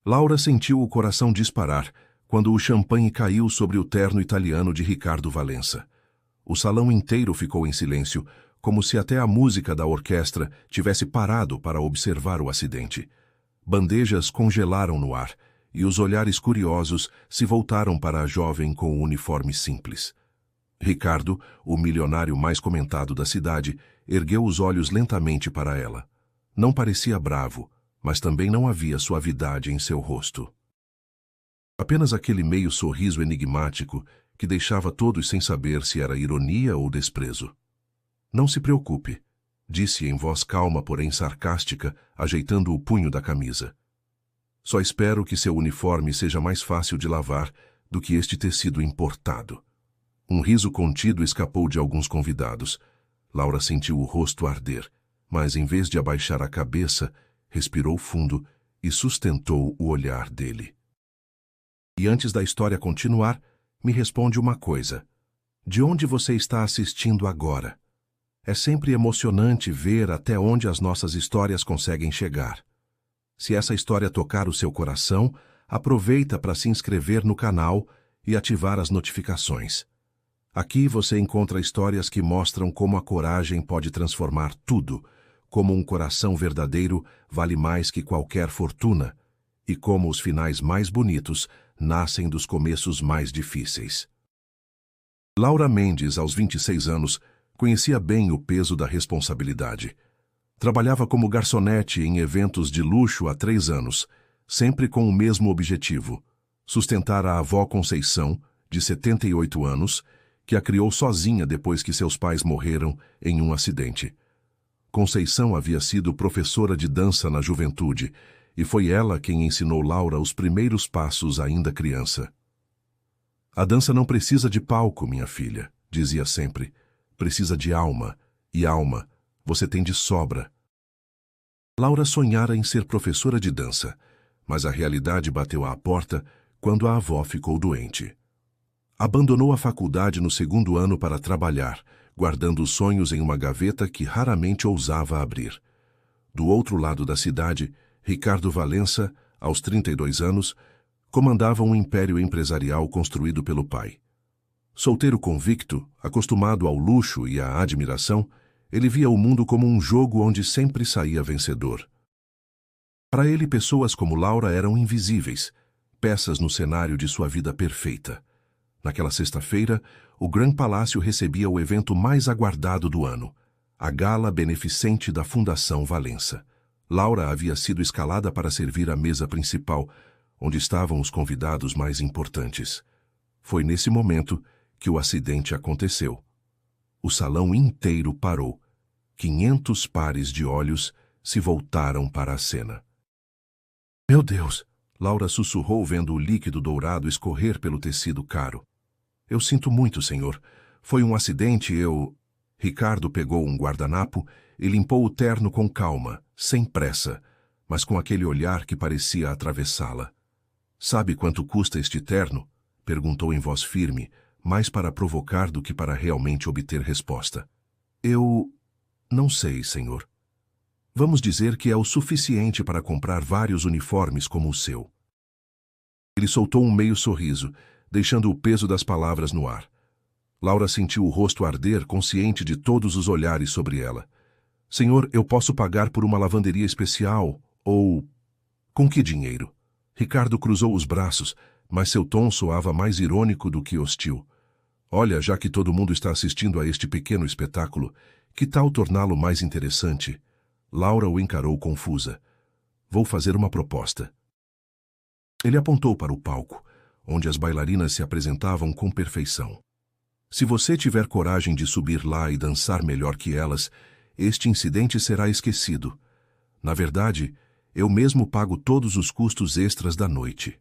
Laura sentiu o coração disparar quando o champanhe caiu sobre o terno italiano de Ricardo Valença. O salão inteiro ficou em silêncio, como se até a música da orquestra tivesse parado para observar o acidente. Bandejas congelaram no ar, e os olhares curiosos se voltaram para a jovem com o uniforme simples. Ricardo, o milionário mais comentado da cidade, ergueu os olhos lentamente para ela. Não parecia bravo, mas também não havia suavidade em seu rosto. Apenas aquele meio sorriso enigmático que deixava todos sem saber se era ironia ou desprezo. "Não se preocupe", disse em voz calma, porém sarcástica, ajeitando o punho da camisa. "Só espero que seu uniforme seja mais fácil de lavar do que este tecido importado." Um riso contido escapou de alguns convidados. Laura sentiu o rosto arder, mas em vez de abaixar a cabeça, respirou fundo e sustentou o olhar dele. "E antes da história continuar, me responde uma coisa. De onde você está assistindo agora? É sempre emocionante ver até onde as nossas histórias conseguem chegar. Se essa história tocar o seu coração, aproveita para se inscrever no canal e ativar as notificações. Aqui você encontra histórias que mostram como a coragem pode transformar tudo, como um coração verdadeiro vale mais que qualquer fortuna, e como os finais mais bonitos nascem dos começos mais difíceis." Laura Mendes, aos 26 anos, conhecia bem o peso da responsabilidade. Trabalhava como garçonete em eventos de luxo há 3 anos, sempre com o mesmo objetivo: sustentar a avó Conceição, de 78 anos, que a criou sozinha depois que seus pais morreram em um acidente. Conceição havia sido professora de dança na juventude, e foi ela quem ensinou Laura os primeiros passos ainda criança. "A dança não precisa de palco, minha filha", dizia sempre. "Precisa de alma, e alma você tem de sobra." Laura sonhara em ser professora de dança, mas a realidade bateu à porta quando a avó ficou doente. Abandonou a faculdade no 2º ano para trabalhar, guardando os sonhos em uma gaveta que raramente ousava abrir. Do outro lado da cidade, Ricardo Valença, aos 32 anos, comandava um império empresarial construído pelo pai. Solteiro convicto, acostumado ao luxo e à admiração, ele via o mundo como um jogo onde sempre saía vencedor. Para ele, pessoas como Laura eram invisíveis, peças no cenário de sua vida perfeita. Naquela sexta-feira, o Grand Palácio recebia o evento mais aguardado do ano, a gala beneficente da Fundação Valença. Laura havia sido escalada para servir a mesa principal, onde estavam os convidados mais importantes. Foi nesse momento que o acidente aconteceu. O salão inteiro parou. 500 pares de olhos se voltaram para a cena. "Meu Deus!" Laura sussurrou vendo o líquido dourado escorrer pelo tecido caro. "Eu sinto muito, senhor. Foi um acidente, eu..." Ricardo pegou um guardanapo e limpou o terno com calma, sem pressa, mas com aquele olhar que parecia atravessá-la. "Sabe quanto custa este terno?" perguntou em voz firme, mais para provocar do que para realmente obter resposta. "Eu... não sei, senhor. Vamos dizer que é o suficiente para comprar vários uniformes como o seu." Ele soltou um meio sorriso, deixando o peso das palavras no ar. Laura sentiu o rosto arder, consciente de todos os olhares sobre ela. "Senhor, eu posso pagar por uma lavanderia especial, ou... com que dinheiro?" Ricardo cruzou os braços, mas seu tom soava mais irônico do que hostil. "Olha, já que todo mundo está assistindo a este pequeno espetáculo, que tal torná-lo mais interessante?" Laura o encarou confusa. "Vou fazer uma proposta." Ele apontou para o palco, onde as bailarinas se apresentavam com perfeição. "Se você tiver coragem de subir lá e dançar melhor que elas, este incidente será esquecido. Na verdade, eu mesmo pago todos os custos extras da noite."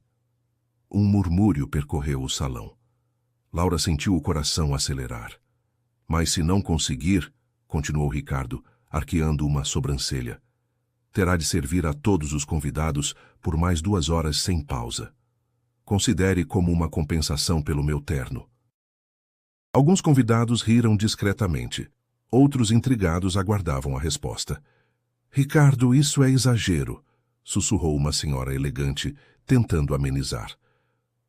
Um murmúrio percorreu o salão. Laura sentiu o coração acelerar. "Mas se não conseguir", continuou Ricardo, arqueando uma sobrancelha, "terá de servir a todos os convidados por mais 2 horas sem pausa. Considere como uma compensação pelo meu terno." Alguns convidados riram discretamente. Outros intrigados aguardavam a resposta. "Ricardo, isso é exagero", sussurrou uma senhora elegante, tentando amenizar.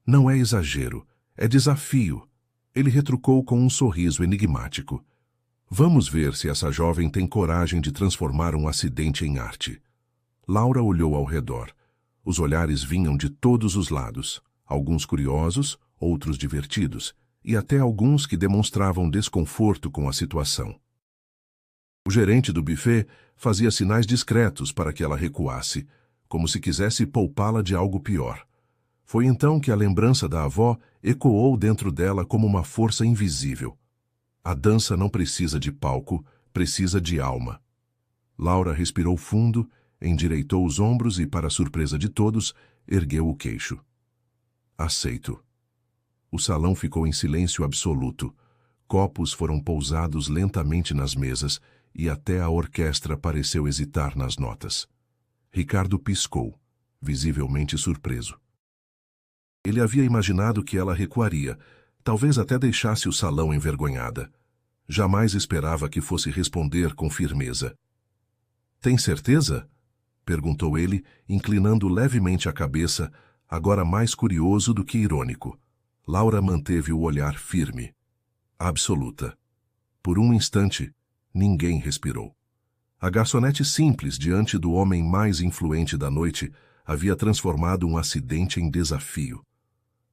Não é exagero, é desafio. Ele retrucou com um sorriso enigmático. Vamos ver se essa jovem tem coragem de transformar um acidente em arte. Laura olhou ao redor. Os olhares vinham de todos os lados, alguns curiosos, outros divertidos, e até alguns que demonstravam desconforto com a situação. O gerente do buffet fazia sinais discretos para que ela recuasse, como se quisesse poupá-la de algo pior. Foi então que a lembrança da avó ecoou dentro dela como uma força invisível. A dança não precisa de palco, precisa de alma. Laura respirou fundo, endireitou os ombros e, para surpresa de todos, ergueu o queixo. Aceito. O salão ficou em silêncio absoluto. Copos foram pousados lentamente nas mesas e até a orquestra pareceu hesitar nas notas. Ricardo piscou, visivelmente surpreso. Ele havia imaginado que ela recuaria, talvez até deixasse o salão envergonhada. Jamais esperava que fosse responder com firmeza. Tem certeza? Perguntou ele, inclinando levemente a cabeça, agora mais curioso do que irônico. Laura manteve o olhar firme. Absoluta. Por um instante, ninguém respirou. A garçonete simples diante do homem mais influente da noite havia transformado um acidente em desafio.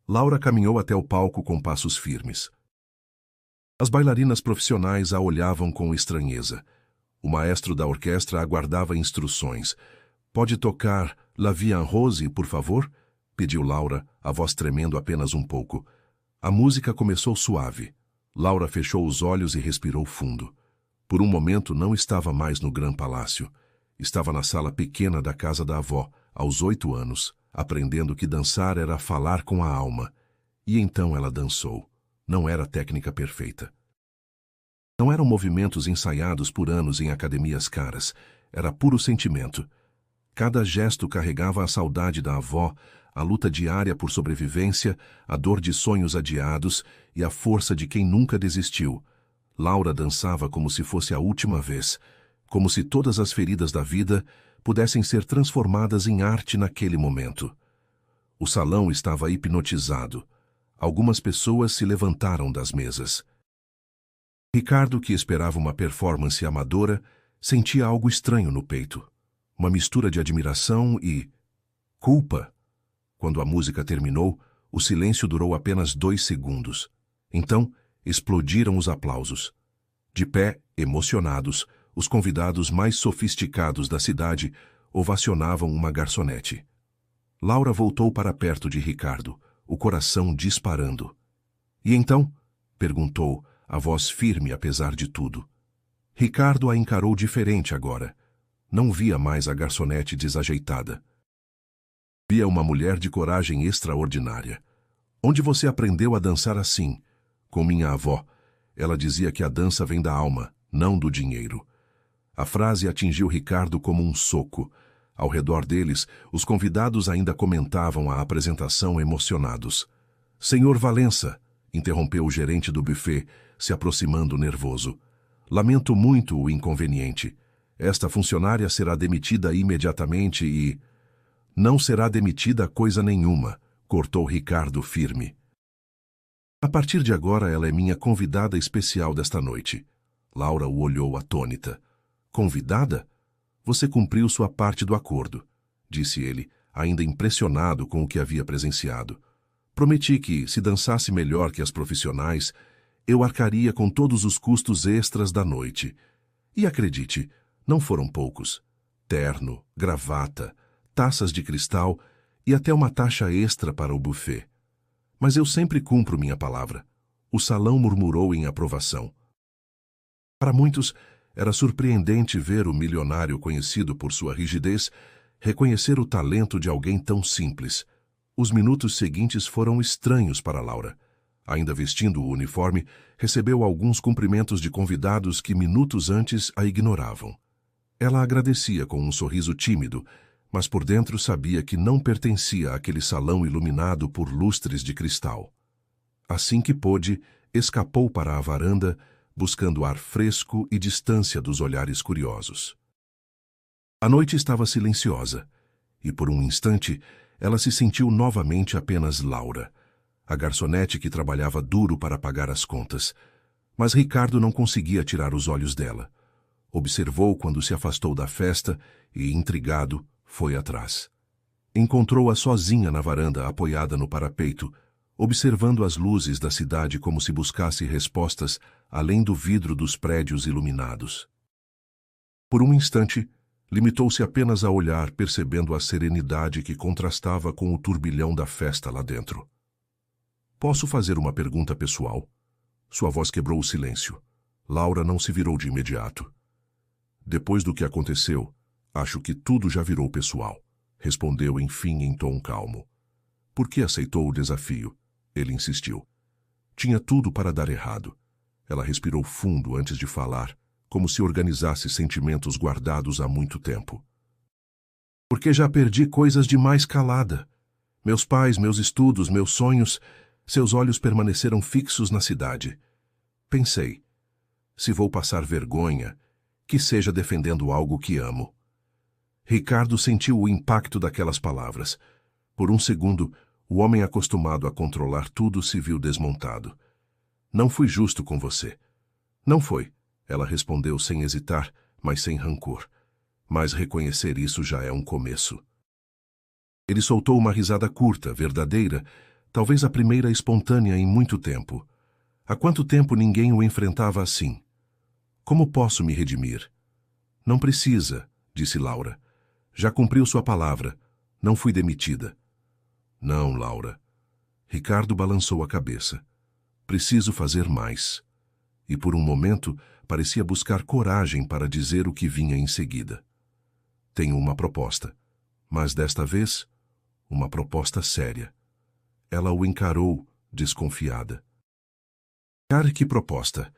Laura caminhou até o palco com passos firmes. As bailarinas profissionais a olhavam com estranheza. O maestro da orquestra aguardava instruções. Pode tocar La Vie en Rose, por favor? Pediu Laura, a voz tremendo apenas um pouco. A música começou suave. Laura fechou os olhos e respirou fundo. Por um momento não estava mais no Gran Palácio. Estava na sala pequena da casa da avó, aos 8 anos, aprendendo que dançar era falar com a alma. E então ela dançou. Não era técnica perfeita. Não eram movimentos ensaiados por anos em academias caras. Era puro sentimento. Cada gesto carregava a saudade da avó, a luta diária por sobrevivência, a dor de sonhos adiados e a força de quem nunca desistiu. Laura dançava como se fosse a última vez, como se todas as feridas da vida pudessem ser transformadas em arte naquele momento. O salão estava hipnotizado. Algumas pessoas se levantaram das mesas. Ricardo, que esperava uma performance amadora, sentia algo estranho no peito. Uma mistura de admiração e culpa. Quando a música terminou, o silêncio durou apenas 2 segundos. Então, explodiram os aplausos. De pé, emocionados, os convidados mais sofisticados da cidade ovacionavam uma garçonete. Laura voltou para perto de Ricardo, o coração disparando. E então? Perguntou, a voz firme apesar de tudo. Ricardo a encarou diferente agora. Não via mais a garçonete desajeitada. Via uma mulher de coragem extraordinária. Onde você aprendeu a dançar assim? Com minha avó. Ela dizia que a dança vem da alma, não do dinheiro. A frase atingiu Ricardo como um soco. Ao redor deles, os convidados ainda comentavam a apresentação emocionados. Senhor Valença, interrompeu o gerente do buffet, se aproximando nervoso. Lamento muito o inconveniente. Esta funcionária será demitida imediatamente e... Não será demitida coisa nenhuma, cortou Ricardo firme. A partir de agora ela é minha convidada especial desta noite. Laura o olhou atônita. Convidada? Você cumpriu sua parte do acordo, disse ele, ainda impressionado com o que havia presenciado. Prometi que, se dançasse melhor que as profissionais, eu arcaria com todos os custos extras da noite. E acredite, não foram poucos. Terno, gravata, taças de cristal e até uma taxa extra para o buffet. Mas eu sempre cumpro minha palavra. O salão murmurou em aprovação. Para muitos, era surpreendente ver o milionário conhecido por sua rigidez reconhecer o talento de alguém tão simples. Os minutos seguintes foram estranhos para Laura. Ainda vestindo o uniforme, recebeu alguns cumprimentos de convidados que minutos antes a ignoravam. Ela agradecia com um sorriso tímido, mas por dentro sabia que não pertencia àquele salão iluminado por lustres de cristal. Assim que pôde, escapou para a varanda, buscando ar fresco e distância dos olhares curiosos. A noite estava silenciosa, e por um instante ela se sentiu novamente apenas Laura, a garçonete que trabalhava duro para pagar as contas. Mas Ricardo não conseguia tirar os olhos dela. Observou quando se afastou da festa e, intrigado, foi atrás. Encontrou-a sozinha na varanda, apoiada no parapeito, observando as luzes da cidade como se buscasse respostas além do vidro dos prédios iluminados. Por um instante, limitou-se apenas a olhar, percebendo a serenidade que contrastava com o turbilhão da festa lá dentro. Posso fazer uma pergunta pessoal? Sua voz quebrou o silêncio. Laura não se virou de imediato. Depois do que aconteceu, acho que tudo já virou pessoal, respondeu enfim em tom calmo. Por que aceitou o desafio? Ele insistiu. Tinha tudo para dar errado. Ela respirou fundo antes de falar, como se organizasse sentimentos guardados há muito tempo. Porque já perdi coisas demais calada. Meus pais, meus estudos, meus sonhos. Seus olhos permaneceram fixos na cidade. Pensei, se vou passar vergonha, que seja defendendo algo que amo. Ricardo sentiu o impacto daquelas palavras. Por um segundo, o homem acostumado a controlar tudo se viu desmontado. Não fui justo com você. Não foi, ela respondeu sem hesitar, mas sem rancor. Mas reconhecer isso já é um começo. Ele soltou uma risada curta, verdadeira, talvez a primeira espontânea em muito tempo. Há quanto tempo ninguém o enfrentava assim? Como posso me redimir? Não precisa, disse Laura. Já cumpriu sua palavra. Não fui demitida. Não, Laura. Ricardo balançou a cabeça. Preciso fazer mais. E por um momento parecia buscar coragem para dizer o que vinha em seguida. Tenho uma proposta. Mas desta vez, uma proposta séria. Ela o encarou, desconfiada. Cara, que proposta?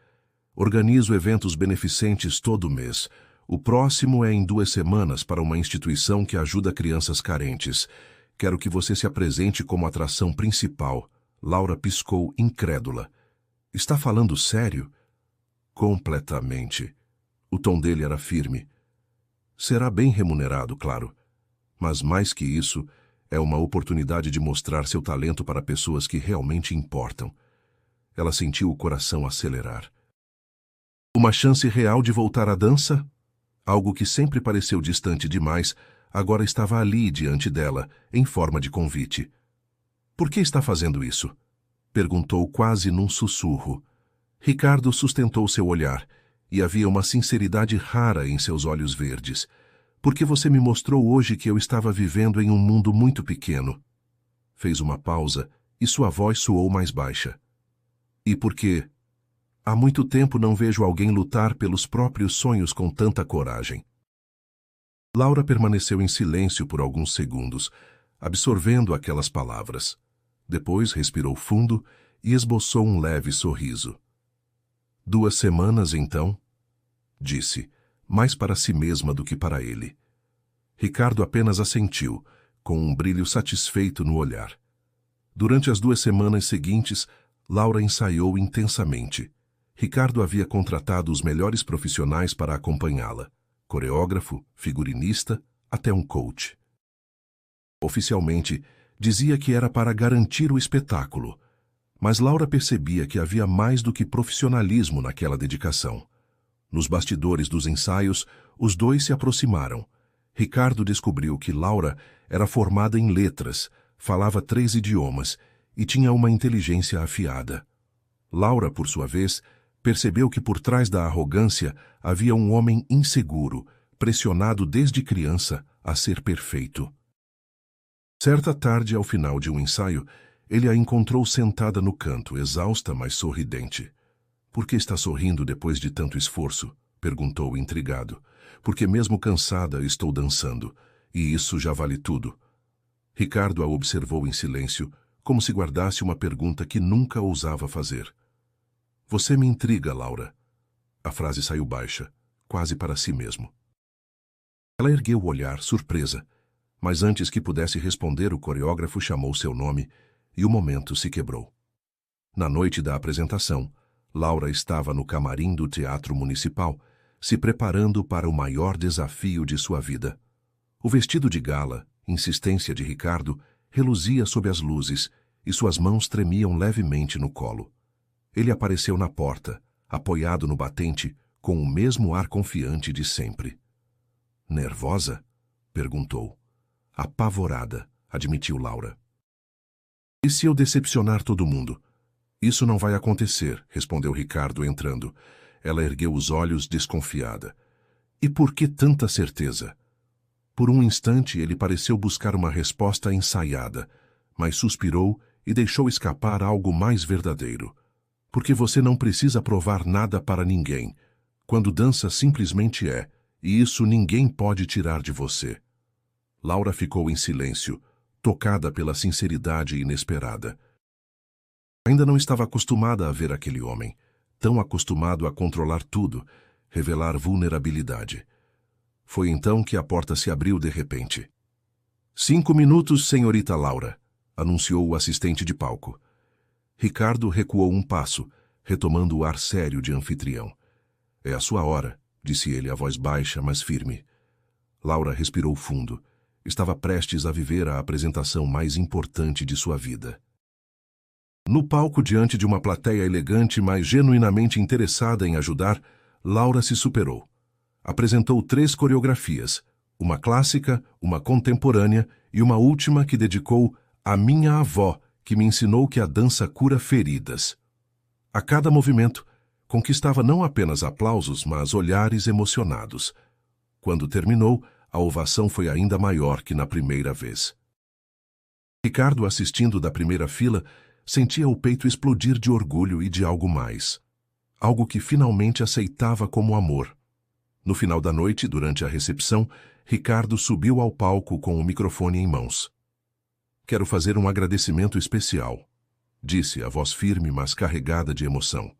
Organizo eventos beneficentes todo mês. O próximo é em 2 semanas para uma instituição que ajuda crianças carentes. Quero que você se apresente como atração principal. Laura piscou, incrédula. Está falando sério? Completamente. O tom dele era firme. Será bem remunerado, claro. Mas mais que isso, é uma oportunidade de mostrar seu talento para pessoas que realmente importam. Ela sentiu o coração acelerar. Uma chance real de voltar à dança? Algo que sempre pareceu distante demais, agora estava ali diante dela, em forma de convite. Por que está fazendo isso? Perguntou quase num sussurro. Ricardo sustentou seu olhar, e havia uma sinceridade rara em seus olhos verdes. Porque você me mostrou hoje que eu estava vivendo em um mundo muito pequeno. Fez uma pausa, e sua voz soou mais baixa. E por quê? Há muito tempo não vejo alguém lutar pelos próprios sonhos com tanta coragem. Laura permaneceu em silêncio por alguns segundos, absorvendo aquelas palavras. Depois respirou fundo e esboçou um leve sorriso. 2 semanas, então? Disse, mais para si mesma do que para ele. Ricardo apenas assentiu, com um brilho satisfeito no olhar. Durante as 2 semanas seguintes, Laura ensaiou intensamente. Ricardo havia contratado os melhores profissionais para acompanhá-la. Coreógrafo, figurinista, até um coach. Oficialmente, dizia que era para garantir o espetáculo, mas Laura percebia que havia mais do que profissionalismo naquela dedicação. Nos bastidores dos ensaios, os dois se aproximaram. Ricardo descobriu que Laura era formada em letras, falava 3 idiomas e tinha uma inteligência afiada. Laura, por sua vez, percebeu que por trás da arrogância havia um homem inseguro, pressionado desde criança a ser perfeito. Certa tarde, ao final de um ensaio, ele a encontrou sentada no canto, exausta, mas sorridente. — Por que está sorrindo depois de tanto esforço? Perguntou, intrigado. — Porque mesmo cansada estou dançando, e isso já vale tudo. Ricardo a observou em silêncio, como se guardasse uma pergunta que nunca ousava fazer. — Você me intriga, Laura. A frase saiu baixa, quase para si mesmo. Ela ergueu o olhar, surpresa, mas antes que pudesse responder, o coreógrafo chamou seu nome e o momento se quebrou. Na noite da apresentação, Laura estava no camarim do Teatro Municipal, se preparando para o maior desafio de sua vida. O vestido de gala, insistência de Ricardo, reluzia sob as luzes e suas mãos tremiam levemente no colo. Ele apareceu na porta, apoiado no batente, com o mesmo ar confiante de sempre. Nervosa? Perguntou. Apavorada, admitiu Laura. E se eu decepcionar todo mundo? Isso não vai acontecer, respondeu Ricardo entrando. Ela ergueu os olhos desconfiada. E por que tanta certeza? Por um instante ele pareceu buscar uma resposta ensaiada, mas suspirou e deixou escapar algo mais verdadeiro. Porque você não precisa provar nada para ninguém. Quando dança simplesmente é, e isso ninguém pode tirar de você. Laura ficou em silêncio, tocada pela sinceridade inesperada. Ainda não estava acostumada a ver aquele homem, tão acostumado a controlar tudo, revelar vulnerabilidade. Foi então que a porta se abriu de repente. 5 minutos, senhorita Laura, anunciou o assistente de palco. Ricardo recuou um passo, retomando o ar sério de anfitrião. É a sua hora, disse ele, a voz baixa, mas firme. Laura respirou fundo. Estava prestes a viver a apresentação mais importante de sua vida. No palco, diante de uma plateia elegante, mas genuinamente interessada em ajudar, Laura se superou. Apresentou 3 coreografias, uma clássica, uma contemporânea e uma última que dedicou à minha avó, que me ensinou que a dança cura feridas. A cada movimento, conquistava não apenas aplausos, mas olhares emocionados. Quando terminou, a ovação foi ainda maior que na primeira vez. Ricardo, assistindo da primeira fila, sentia o peito explodir de orgulho e de algo mais. Algo que finalmente aceitava como amor. No final da noite, durante a recepção, Ricardo subiu ao palco com o microfone em mãos. Quero fazer um agradecimento especial, disse, a voz firme, mas carregada de emoção.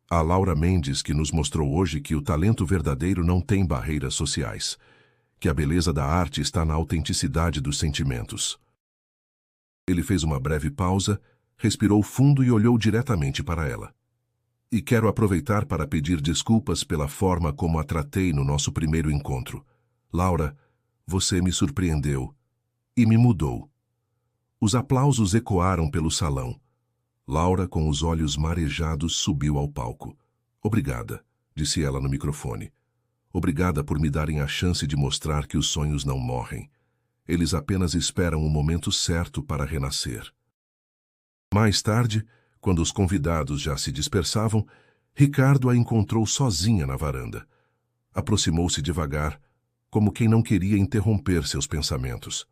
A Laura Mendes, que nos mostrou hoje que o talento verdadeiro não tem barreiras sociais, que a beleza da arte está na autenticidade dos sentimentos. Ele fez uma breve pausa, respirou fundo e olhou diretamente para ela. E quero aproveitar para pedir desculpas pela forma como a tratei no nosso primeiro encontro. Laura, você me surpreendeu e me mudou. Os aplausos ecoaram pelo salão. Laura, com os olhos marejados, subiu ao palco. Obrigada, disse ela no microfone. Obrigada por me darem a chance de mostrar que os sonhos não morrem. Eles apenas esperam o momento certo para renascer. Mais tarde, quando os convidados já se dispersavam, Ricardo a encontrou sozinha na varanda. Aproximou-se devagar, como quem não queria interromper seus pensamentos.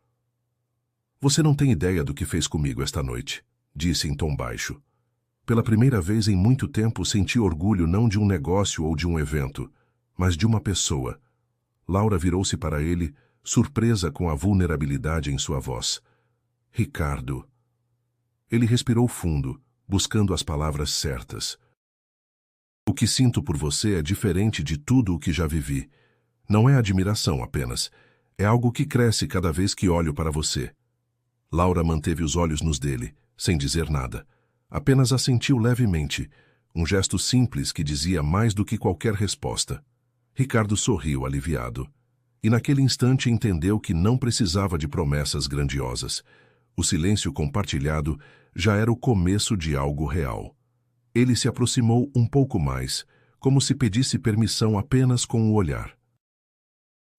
Você não tem ideia do que fez comigo esta noite, disse em tom baixo. Pela primeira vez em muito tempo senti orgulho não de um negócio ou de um evento, mas de uma pessoa. Laura virou-se para ele, surpresa com a vulnerabilidade em sua voz. Ricardo. Ele respirou fundo, buscando as palavras certas. O que sinto por você é diferente de tudo o que já vivi. Não é admiração apenas. É algo que cresce cada vez que olho para você. Laura manteve os olhos nos dele, sem dizer nada. Apenas assentiu levemente, um gesto simples que dizia mais do que qualquer resposta. Ricardo sorriu aliviado. E naquele instante entendeu que não precisava de promessas grandiosas. O silêncio compartilhado já era o começo de algo real. Ele se aproximou um pouco mais, como se pedisse permissão apenas com o olhar.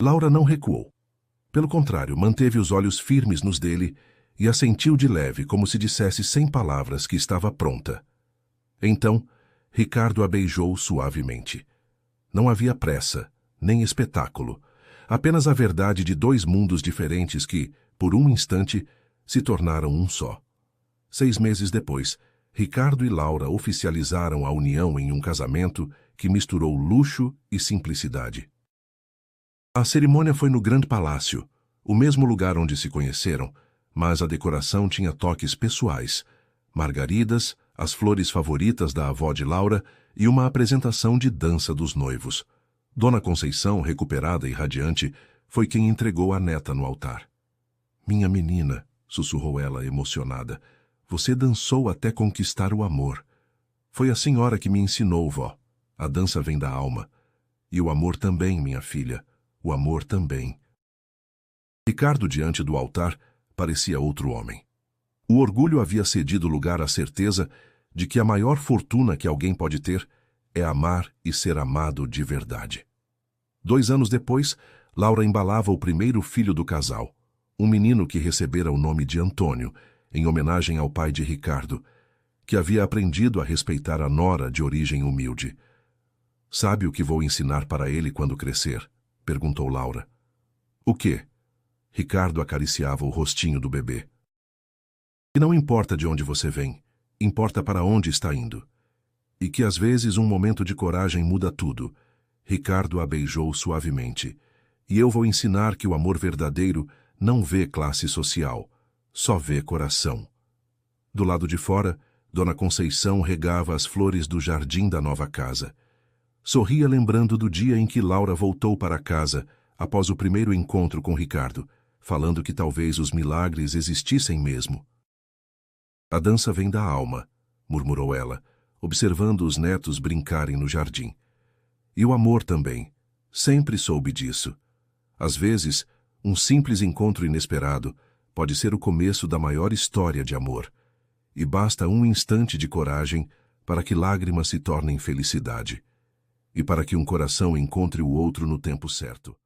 Laura não recuou. Pelo contrário, manteve os olhos firmes nos dele e assentiu de leve, como se dissesse sem palavras que estava pronta. Então, Ricardo a beijou suavemente. Não havia pressa, nem espetáculo, apenas a verdade de 2 mundos diferentes que, por um instante, se tornaram um só. 6 meses depois, Ricardo e Laura oficializaram a união em um casamento que misturou luxo e simplicidade. A cerimônia foi no Grande Palácio, o mesmo lugar onde se conheceram, mas a decoração tinha toques pessoais, margaridas, as flores favoritas da avó de Laura e uma apresentação de dança dos noivos. Dona Conceição, recuperada e radiante, foi quem entregou a neta no altar. Minha menina, sussurrou ela emocionada, você dançou até conquistar o amor. Foi a senhora que me ensinou, vó. A dança vem da alma. E o amor também, minha filha. O amor também. Ricardo, diante do altar, parecia outro homem. O orgulho havia cedido lugar à certeza de que a maior fortuna que alguém pode ter é amar e ser amado de verdade. 2 anos depois, Laura embalava o primeiro filho do casal, um menino que recebera o nome de Antônio, em homenagem ao pai de Ricardo, que havia aprendido a respeitar a nora de origem humilde. "Sabe o que vou ensinar para ele quando crescer?" perguntou Laura. "O quê?" Ricardo acariciava o rostinho do bebê. "Que não importa de onde você vem, importa para onde está indo. E que às vezes um momento de coragem muda tudo." Ricardo a beijou suavemente. "E eu vou ensinar que o amor verdadeiro não vê classe social, só vê coração." Do lado de fora, Dona Conceição regava as flores do jardim da nova casa. Sorria lembrando do dia em que Laura voltou para casa, após o primeiro encontro com Ricardo, falando que talvez os milagres existissem mesmo. "A dança vem da alma", murmurou ela, observando os netos brincarem no jardim. "E o amor também. Sempre soube disso. Às vezes, um simples encontro inesperado pode ser o começo da maior história de amor. E basta um instante de coragem para que lágrimas se tornem felicidade. E para que um coração encontre o outro no tempo certo."